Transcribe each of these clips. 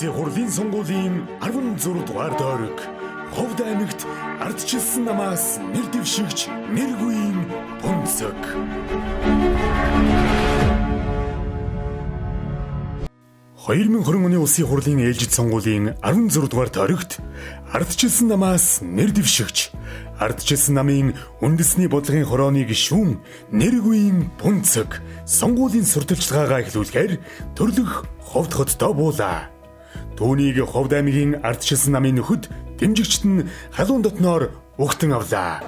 Улсын хурлын сонгуулийн 16 дугаар тойрог Ховд аймагт ардчилсан намаас нэр дэвшигч нэргүй Бунцэг. (2020 оны Улсын хурлын ээлжид сонгуулийн 16 дугаар тойрогт ардчилсан намаас нэр дэвшигч ардчилсан намын үндэсний бодлогын хорооны гишүүн нэргүй Бунцэг сонгуулийн сурталчилгаагаа эхлүүлэхээр төрлөх Ховд хотдоо буулаа. Түүнийг Ховд аймгийн ардчилсан намын нөхөд дэмжигчд нь халуун дотноор угтан авлаа.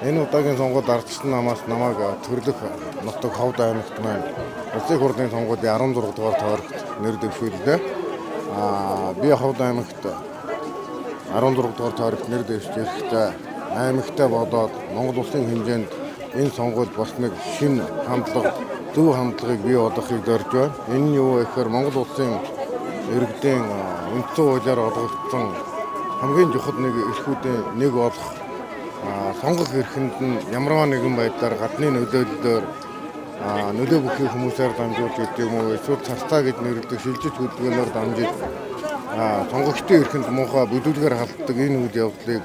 Энэ удаагийн сонгуульд ардчилсан намаас намайг төрлөх нутаг Ховд аймагт маань Улсын хурлын сонгуулийн 16 дугаар тойрогт нэр дэвшүүллээ. Би Ховд аймагт 16 дугаар тойрогт нэр дэвшиж ирэхдээ аймагтаа бодоод Монгол улсын хэмжээнд энэ сонгуульд бас нэг шинэ хандлага, зөв хандлагыг бий болгохыг зорж байна. Энэ нь юу вэ гэхээр Монгол улсын иргэдийн үндсэн хуулиар олгогдсон хамгийн чухал нэг эрхүүдийн нэг болох сонгох эрхэнд нь ямарваа нэгэн байдлаар гадны нөлөөллөөр нөлөө бүхий хүмүүсээр дамжуулж гэдэг юм уу, эсвэл цартаа гэж нэрлэдэг шилжиж хөдөлгөөнөөр дамжиж сонгогчдын эрхэнд муухай бүлүүлгээр халддаг энэ үйл явдлыг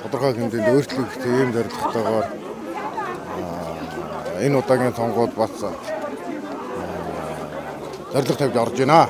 тодорхой хэмжээнд өөрчлөх ийм зорилготойгоор энэ удаагийн сонгуульд бас зорилго тавьж орж байна.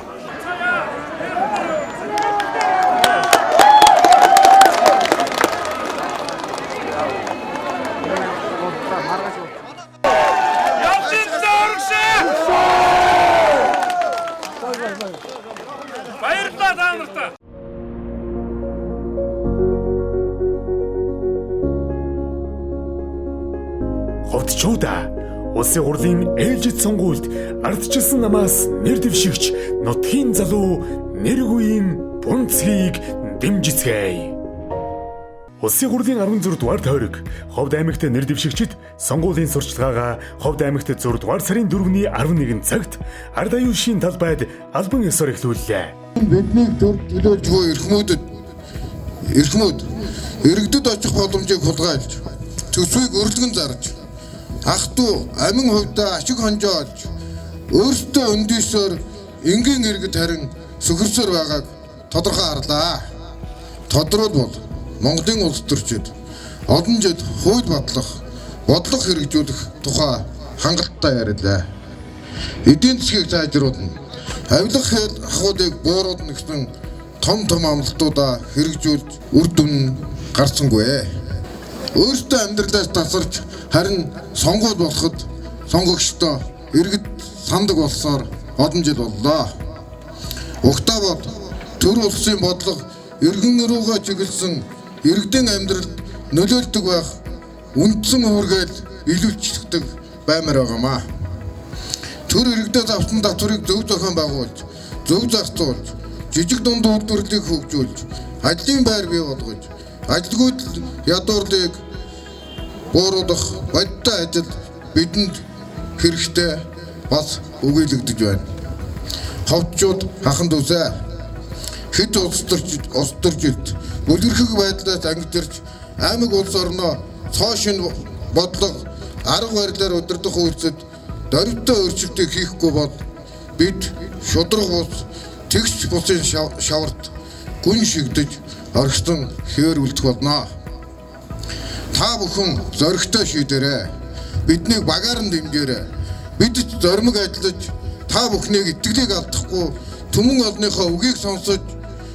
Ховдчуудаа Улсын хурлын ээлжид сонгуульд ардчилсан намаас нэр дэвшигч нутгийн залуу нэргүй Бунцгийг дэмжицгээе. Улсын хурлын 16 дугаар тойрог Ховд аймагт нэр дэвшигчид сонгуулийн сурчлагаагаа Ховд аймагт 6 дугаар сарын 4-ний 11 цагт ард аюулшийн талбайд албан ёсоор эхлүүллээ. Бидний төлөөлж буй эрхмүүд иргэдэд очих боломжийг хулгайлж, төсвийг өрлөгөн зарж, ах トゥ амин хувьдаа ашиг хонжоолж, өөрсдөө өндөөсөөр энгийн иргэд харин сөхөрсөөр байгааг тодорхой харлаа. Тодорхойлбол Монголын улс төрчид олон жил хууль бодлого хэрэгжүүлэх тухай хангалттай ярилаа. Эдийн засгийг зайжруулна, авилга ахуйлыг бууруулна гэсэн том амлалтуудаа хэрэгжүүлж үр дүн гарсангүй. Өөрсдөө амьдралаас тасарч харин сонгуул болоход сонгогчдоо иргэд сандаг болсоор олон жил боллоо. Угтаавал төр улсын бодлого иргэн рүүгээ чиглэсэн иргэдийн амьдралд нөлөөлдөг байх үндсэн үүргээл илүүчлэгдэг баймаар байгаамаа. Төр иргэдэд авсан татварыг зөв зохион байгуулж, зөв зарцуулж, жижиг дунд үйлдвэрлэлийг хөгжүүлж, ажлын байр бий болгож, ажилгүйд ядуурлыг бууруулах бодтой ажил бидэнд хэрэгтэй бас өгүүлэгдэж байна. Ховдчууд хахан дүүсээ хэд улс төржилд бүлгэрхэг байдлаас ангижирч аймаг улс орноо цоо шин бодлого арга барилаар удирдах үйлсэд дөрвтэй өөрчлөлтийг хийхгүй бол бид шудраг бус тэгш бусын шаварт гүн шигдэж оргисон хээр үлдэх болно. Та бүхэн зоригтой шийдээрэй. Биднийг багаар нь дэмжээрэй. Бид зоримог ажиллаж та бүхнийг итгэлийг алдахгүй түмэн олныхоо үгийг сонсож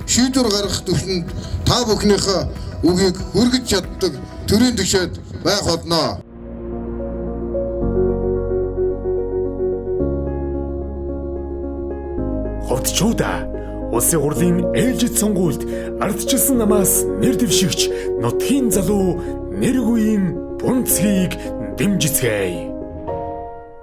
шийдвэр гаргах төвшөнд та бүхнийхээ үгийг хүргэж чаддаг төрийн түшээд байх болно. Ховдчуудаа Улсын хурлын ээлжид сонгуульд ардчилсан намаас нэр дэвшигч нутгийн залуу нэргүй Бунцгийг дэмжицгээе.